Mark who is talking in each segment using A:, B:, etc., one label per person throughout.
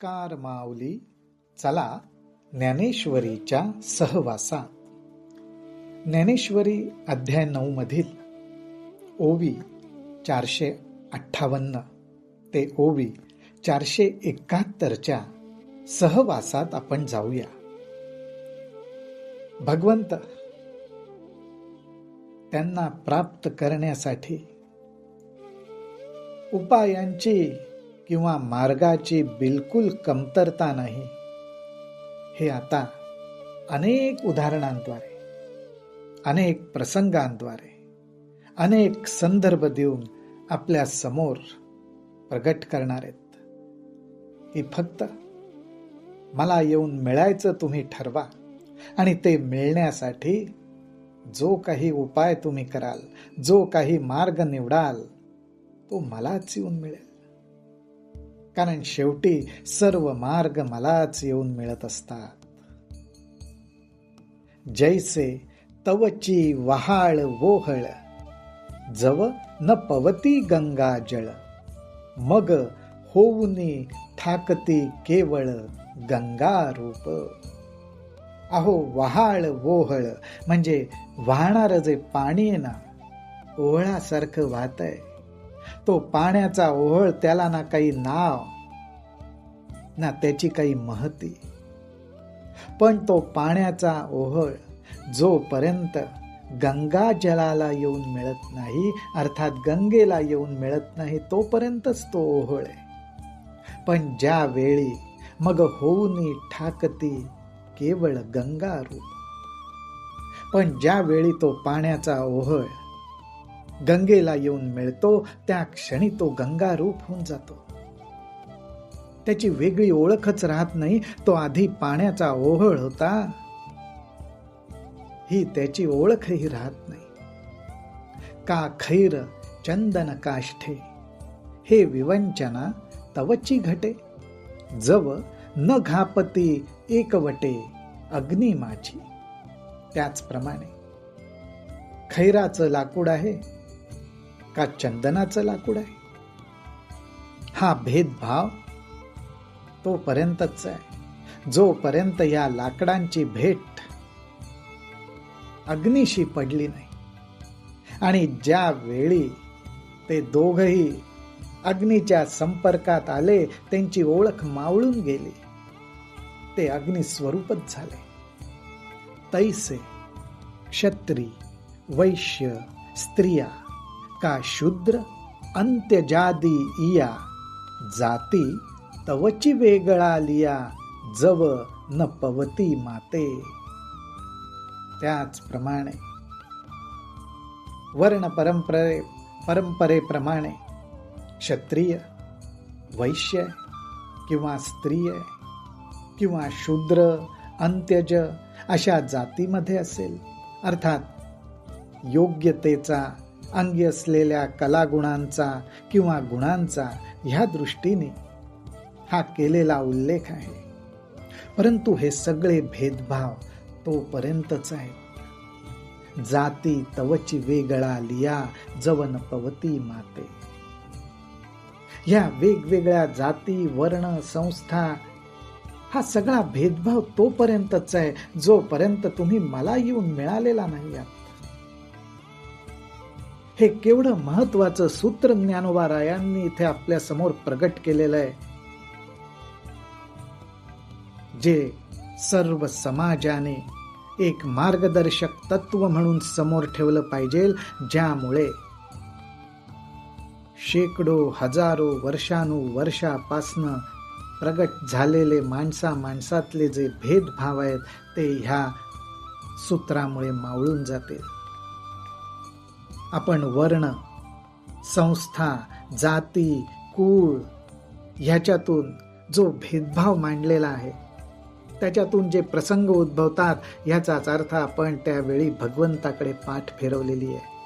A: नमस्कार माऊली, चला ज्ञानेश्वरीच्या सहवासात. ज्ञानेश्वरी अध्याय 9 मधील ओवी 458 ते ओवी 471च्या सहवासात आपण जाऊया. भगवंत त्यांना प्राप्त करण्यासाठी उपायांची किंवा मार्गाची बिलकुल कमतरता नाही, हे आता अनेक उदाहरणांद्वारे, अनेक प्रसंगांद्वारे, अनेक संदर्भ देऊन आपल्या समोर प्रगट करणार आहेत की फक्त मला येऊन मिळायचं तुम्ही ठरवा आणि ते मिळण्यासाठी जो काही उपाय तुम्ही कराल, जो काही मार्ग निवडाल, तो मलाच येऊन मिळेल. कारण शेवटी सर्व मार्ग मलाच येऊन मिळत असतात. जैसे तवची वहाळ वोहळ, जव न पवती गंगा जळ, मग होऊनी ठाकती केवळ गंगा रूप. अहो, वहाळ वोहळ म्हणजे वाहणारं जे पाणी आहे ना, ओहळासारखं वाहतंय. तो पाण्याचा ओहळ, त्याला ना काही नाव ना त्याची काही महती. पण तो पाण्याचा ओहळ जोपर्यंत गंगा जलाला येऊन मिळत नाही, अर्थात गंगेला येऊन मिळत नाही, तोपर्यंतच तो ओहळ आहे. पण ज्या वेळी मग होऊनी ठाकती केवळ गंगा रूप, पण ज्या वेळी तो पाण्याचा ओहळ गंगेला येऊन मिळतो, त्या क्षणी तो गंगा रूप होऊन जातो. त्याची वेगळी ओळखच राहत नाही. तो आधी पाण्याचा ओहळ होता, ही त्याची ओळखही राहत नाही. का खैर चंदन काष्ठे, हे विवंचना तवची घटे, जव न घापती एकवटे अग्नी माझी. त्याचप्रमाणे खैराचं लाकूड आहे का चंदनाचं लाकूड आहे, हा भेदभाव तोपर्यंतच आहे जोपर्यंत या लाकडांची भेट अग्नीशी पडली नाही. आणि ज्या वेळी ते दोघही अग्नीच्या संपर्कात आले, त्यांची ओळख मावळून गेली, ते अग्निस्वरूपच झाले. तैसे क्षत्री वैश्य स्त्रिया का शूद्र अंत्यजादी इया, जाती तवची वेगळा लिया, जव न पवती माते. त्याचप्रमाणे वर्ण परंपरेप्रमाणे क्षत्रिय, वैश्य किंवा स्त्रिय किंवा शूद्र, अंत्यज अशा जातीमध्ये असेल, अर्थात योग्यतेचा, अंगी असलेल्या कलागुणांचा किंवा गुणांचा ह्या दृष्टीने हा केलेला उल्लेख आहे. परंतु हे सगळे भेदभाव तोपर्यंतच आहेत. जाती तवची वेगळा लिया, जवन पवती माते. या वेगवेगळ्या जाती, वर्ण, संस्था, हा सगळा भेदभाव तोपर्यंतच आहे जोपर्यंत तुम्ही मला येऊन मिळालेला नाही आहात. हे केवढं महत्वाचं सूत्र ज्ञानोबारायांनी इथे आपल्या समोर प्रगट केलेलं आहे, जे सर्व समाजाने एक मार्गदर्शक तत्व म्हणून समोर ठेवलं पाहिजे, ज्यामुळे शेकडो हजारो वर्षानुवर्षापासनं प्रगट झालेले माणसातले जे भेदभाव आहेत, ते ह्या सूत्रामुळे मावळून जातील. आपण वर्ण, संस्था, जाती, कुळ ह्याच्यातून जो भेदभाव मांडलेला आहे, त्याच्यातून जे प्रसंग उद्भवतात, ह्याचाच अर्थ आपण त्यावेळी भगवंताकडे पाठ फिरवलेली आहे.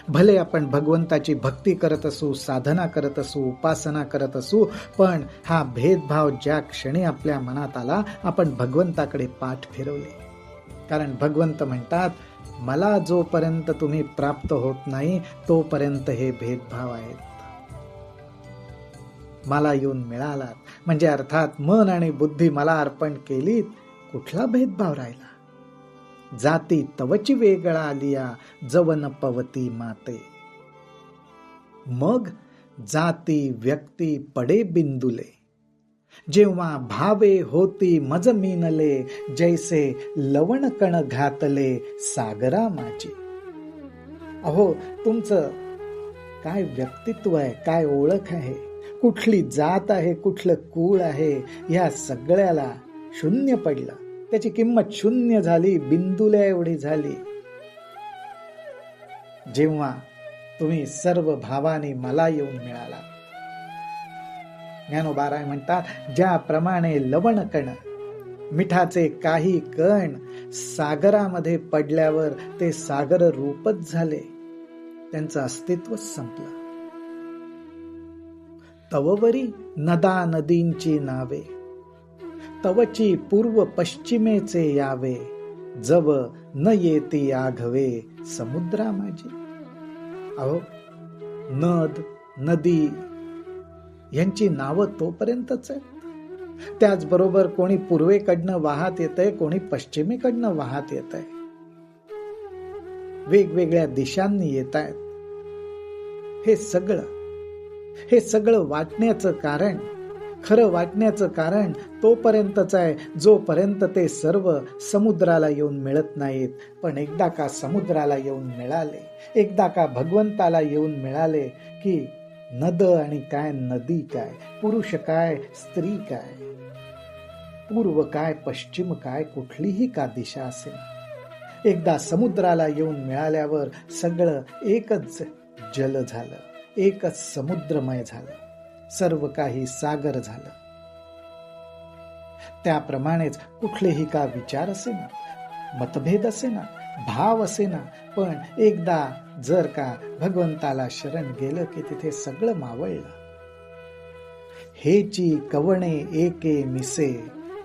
A: भले आपण भगवंताची भक्ती करत असू, साधना करत असू, उपासना करत असू, पण हा भेदभाव ज्या क्षणी आपल्या मनात आला, आपण भगवंताकडे पाठ फिरवले. कारण भगवंत म्हणतात, मला जोपर्यंत तुम्ही प्राप्त होत नाही, तोपर्यंत हे भेदभाव आहेत. मला येऊन मिळालात. म्हणजे अर्थात मन आणि बुद्धी मला अर्पण केलीत, कुठला भेदभाव राहिला. जाती तवची वेगळा आलिया, जवन पवती माते. मग जाती व्यक्ती पडे बिंदुले, जेव्हा भावे होती मज मीनले, जैसे लवण कण घातले सागरा माझी. अहो, तुमचं काय व्यक्तित्व आहे, काय ओळख आहे, कुठली जात आहे, कुठलं कुळ आहे, या सगळ्याला शून्य पडलं. त्याची किंमत शून्य झाली, बिंदुल्या एवढी झाली, जेव्हा तुम्ही सर्व भावाने मला येऊन मिळाला. ज्ञानोबाराय म्हणतात, ज्याप्रमाणे लवण कण, मिठाचे काही कण सागरामध्ये पडल्यावर ते सागर रूपच झाले, त्यांचं अस्तित्व संपलं. तववरी नदा नदींची नावे, तवची पूर्व पश्चिमेचे यावे, जव न येती आघवे समुद्रा माझी. अहो, नद नदी यांची नावं तोपर्यंतच आहे. त्याचबरोबर कोणी पूर्वेकडनं वाहत येतंय, कोणी पश्चिमेकडनं वाहत येतंय, वेगवेगळ्या दिशांनी येत आहेत. हे सगळं वाटण्याचं कारण, खरं वाटण्याचं कारण तोपर्यंतच आहे जोपर्यंत ते सर्व समुद्राला येऊन मिळत नाहीत. पण एकदा का समुद्राला येऊन मिळाले, एकदा का भगवंताला येऊन मिळाले की नद आणि काय, नदी काय, पुरुष काय, स्त्री काय, पूर्व काय, पश्चिम काय, कुठलीही का दिशा असेल, एकदा समुद्राला येऊन मिळाल्यावर सगळं एकच जल झालं, एकच समुद्रमय झालं, सर्व काही सागर झालं. त्याप्रमाणेच कुठलेही का विचार असे ना, मतभेद असे ना, भाव असे ना, पण एकदा जर का भगवंताला शरण गेलं की तिथे सगळं मावळलं. हेची कवणे एके मिसे,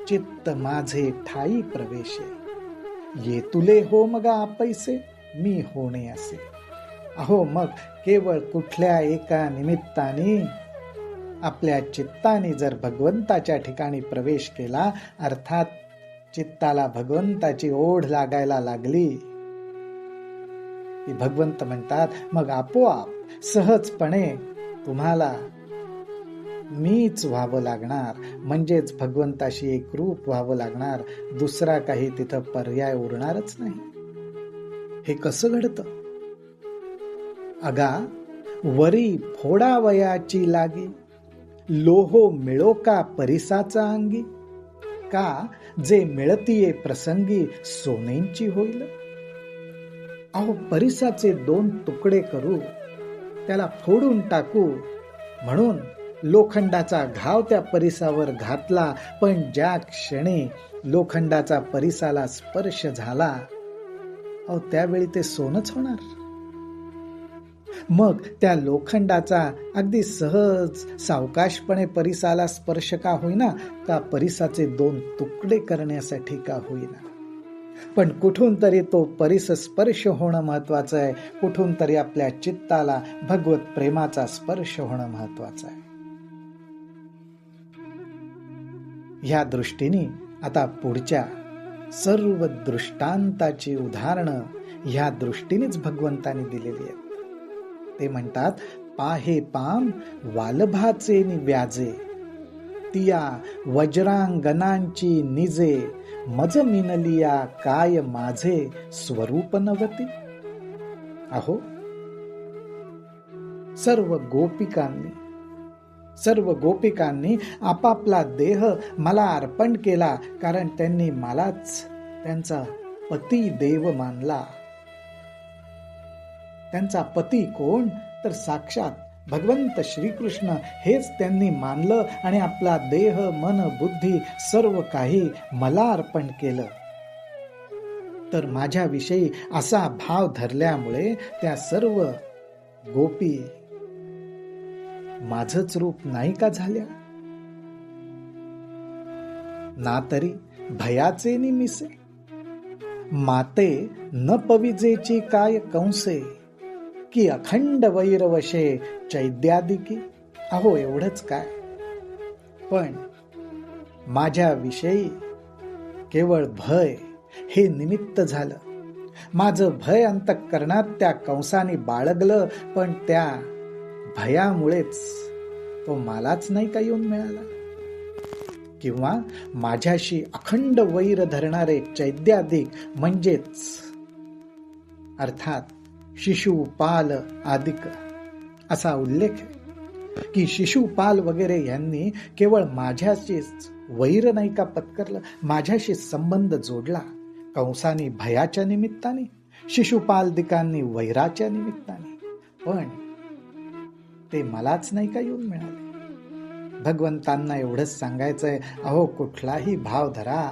A: चित्त माझे ठाई प्रवेशे, ये तुले हो मग पैसे, मी होणे असे. अहो, मग केवळ कुठल्या एका निमित्ताने आपल्या चित्ताने जर भगवंताच्या ठिकाणी प्रवेश केला, अर्थात चित्ताला भगवंताची ओढ लागायला लागली की भगवंत म्हणतात, मग आपोआप सहजपणे तुम्हाला मीच व्हावं लागणार, म्हणजेच भगवंताशी एक रूप व्हावं लागणार, दुसरा काही तिथं पर्याय उरणारच नाही. हे कसं घडतं? अगा वरी फोडावयाची लागी, लोहो मिळो का परिसाचा अंगी, का जे मिळतीये प्रसंगी सोनेंची होईल. अहो, परिसाचे 2 तुकडे करू, त्याला फोडून टाकू म्हणून लोखंडाचा घाव त्या परिसावर घातला, पण ज्या क्षणी लोखंडाचा परिसाला स्पर्श झाला, अहो त्यावेळी ते सोनच होणार. मग त्या लोखंडाचा अगदी सहज सावकाशपणे परिसाला स्पर्श का होईना, का परिसाचे 2 तुकडे करण्यासाठी का होईना, पण कुठून तरी तो परिस स्पर्श होणं महत्वाचं आहे, कुठून तरी आपल्या चित्ताला भगवत प्रेमाचा स्पर्श होणं महत्वाचं आहे. ह्या दृष्टीने आता पुढच्या सर्व दृष्टांताची उदाहरणं ह्या दृष्टीनेच भगवंतांनी दिलेली आहेत. ते म्हणतात, पाहे पाम वालभाचे नि व्याजे, तिया वज्रांगणांची निजे, मज मिनलिया काय माझे स्वरूप नवती. अहो, सर्व गोपिकांनी आपापला देह मला अर्पण केला, कारण त्यांनी मलाच त्यांचा पती देव मानला. त्यांचा पती कोण, तर साक्षात भगवंत श्रीकृष्ण हेच त्यांनी मानलं आणि आपला देह, मन, बुद्धी सर्व काही मला अर्पण केलं. तर माझ्याविषयी असा भाव धरल्यामुळे त्या सर्व गोपी माझंच रूप नाही का झाल्या? ना तरी भयाचे निमिसे, माते न पविजेची काय कंसे, की अखंड वैरवशे चैद्यादिकी. अहो, एवढंच काय, पण माझ्याविषयी केवळ भय हे निमित्त झालं. माझं भय अंतःकरणात त्या कंसाने बाळगलं, पण त्या भयामुळेच तो मलाच नाही का येऊन मिळाला. किंवा माझ्याशी अखंड वैर धरणारे चैद्यादिक म्हणजेच अर्थात शिशुपाल आदिक असा उल्लेख आहे की शिशुपाल वगैरे यांनी केवळ माझ्याशीच वैर नाही का पत्करलं, माझ्याशी संबंध जोडला. कंसानी भयाच्या निमित्ताने, शिशुपालदिकांनी वैराच्या निमित्ताने, पण ते मलाच नाही का येऊन मिळाले. भगवंतांना एवढंच सांगायचंय, अहो कुठलाही भाव धरा,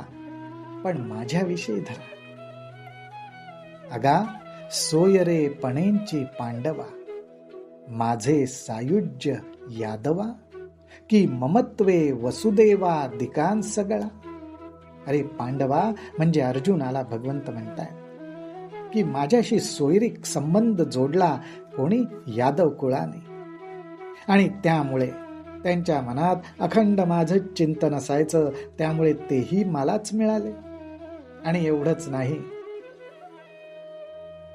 A: पण माझ्याविषयी धरा. अगा सोयरे पणेंची पांडवा, माझे सायुज्य यादवा, की ममत्वे वसुदेवा दिकान सगळा. अरे पांडवा म्हणजे अर्जुनाला भगवंत म्हणताय की माझ्याशी सोयरीक संबंध जोडला कोणी, यादव कुळाने, आणि त्यामुळे त्यांच्या मनात अखंड माझं चिंतन असायचं, त्यामुळे तेही मलाच मिळाले. आणि एवढंच नाही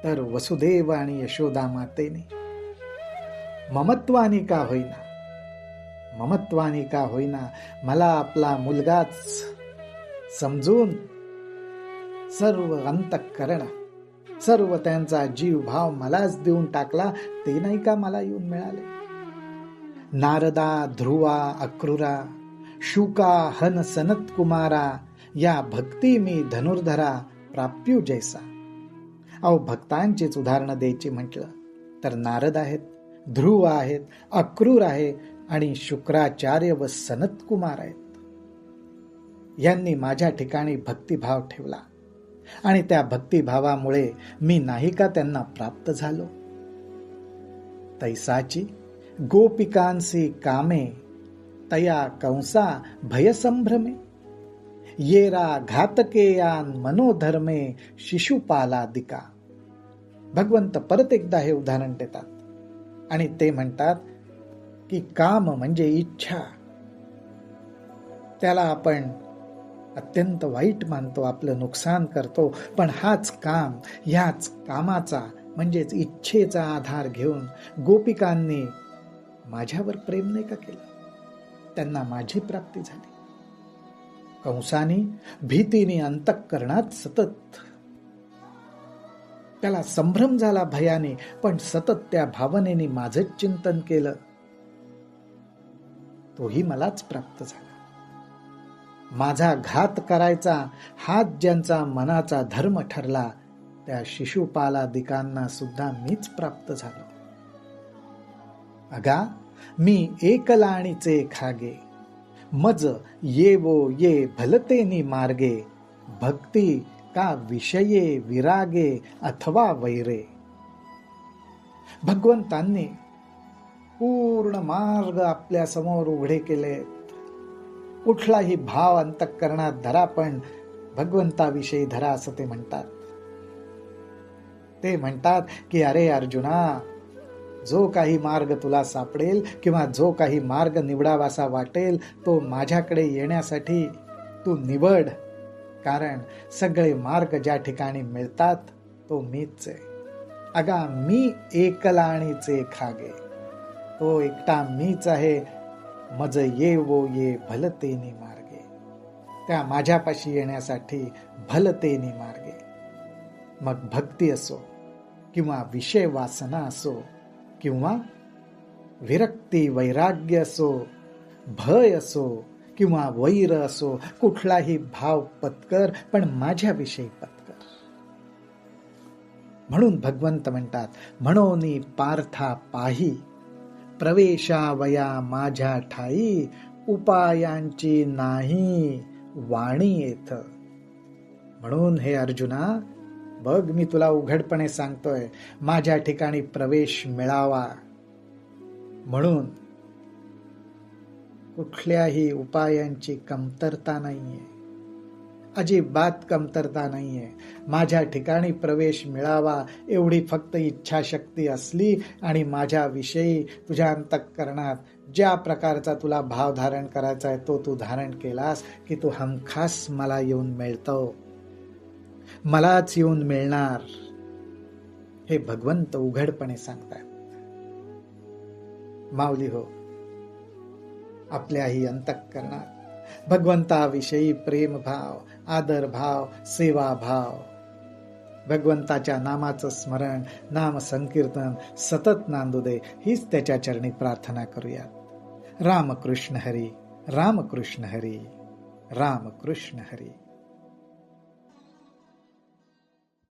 A: तर वसुदेव आणि यशोदा मातेने ममत्वानी का होईना मला आपला मुलगाच समजून सर्व अंतःकरण, सर्व त्यांचा जीव भाव मलाच देऊन टाकला. ते नाही का मला येऊन मिळाले. नारदा, ध्रुवा, अक्रूरा, शुका, हन, सनत कुमारा, या भक्ती मी धनुर्धरा प्राप्यू जैसा. अहो भक्तांचीच उदाहरणं द्यायची म्हटलं तर नारद आहेत, ध्रुव आहेत, अक्रूर आहे आणि शुक्राचार्य व सनत कुमार आहेत. यांनी माझ्या ठिकाणी भक्तिभाव ठेवला आणि त्या भक्तिभावामुळे मी नाही का त्यांना प्राप्त झालो. तैसाची गोपिकांसी कामे, तया कंसा भयसंभ्रमे, येरा घातकेयान मनोधर्मे शिशुपालादिका. भगवंत परत एकदा हे उदाहरण देतात आणि ते म्हणतात की काम म्हणजे इच्छा, त्याला आपण अत्यंत वाईट मानतो, आपलं नुकसान करतो. पण हाच काम, ह्याच कामाचा म्हणजेच इच्छेचा आधार घेऊन गोपिकांनी माझ्यावर प्रेम नाही का केलं, त्यांना माझी प्राप्ती झाली. कंसानी भीतीने अंतःकरणात सतत त्याला संभ्रम झाला भयाने, पण सतत त्या भावनेने माझंच चिंतन केलं, तोही मलाच प्राप्त झाला. माझा घात करायचा हाच ज्यांचा मनाचा धर्म ठरला, त्या शिशुपालादिकांना सुद्धा मीच प्राप्त झालो. अगा मी एकलाणीचे खागे, मज येवो ये भलतेनी मार्गे, भक्ती का विषये विरागे अथवा वैरे. भगवंतांनी पूर्ण मार्ग आपल्या समोर उघडे केले. कुठलाही भाव अंतःकरणात धरा, पण भगवंताविषयी धरा असं ते म्हणतात. ते म्हणतात की अरे अर्जुना, जो काही मार्ग तुला सापडेल किंवा जो काही मार्ग निवडावासा वाटेल तो माझ्याकडे येण्यासाठी तू निवड, कारण सगळे मार्ग ज्या ठिकाणी मिळतात तो मीच आहे. अगा मी एकलाणीचे खागे, तो एकटा मीच आहे. मज येवो ये भलतेनी मार्गे, त्या माझ्यापाशी येण्यासाठी भलतेनी मार्गे. मग भक्ती असो किंवा विषय वासना असो किंवा विरक्ती वैराग्य असो, भय असो किंवा वैर असो, कुठलाही भाव पत्कर, पण माझ्याविषयी पत्कर. म्हणून भगवंत म्हणतात, म्हणोनी पार्था पाही, प्रवेशावया माझ्या ठाई, उपायांची नाही वाणी येथ. म्हणून हे अर्जुना बघ, मी तुला उघडपणे सांगतोय, माझ्या ठिकाणी प्रवेश मिळावा म्हणून कुठल्याही उपायांची कमतरता नाहीये. अजिबात कमतरता नाहीये. माझ्या ठिकाणी प्रवेश मिळावा एवढी फक्त इच्छाशक्ती असली आणि माझ्याविषयी तुझ्या अंतःकरणात ज्या प्रकारचा तुला भाव धारण करायचा आहे तो तू धारण केलास की तू हमखास मला येऊन मिळतो, मलाच येऊन मिळणार, हे भगवंत उघडपणे सांगतात. माऊली हो, आपल्याही अंतःकरणात भगवंताविषयी प्रेमभाव, आदरभाव, सेवाभाव, भगवंताच्या नामाचं स्मरण, नाम संकीर्तन सतत नांदू दे, हीच त्याच्या चरणी प्रार्थना करूयात. रामकृष्ण हरी, रामकृष्ण हरी, रामकृष्ण हरी.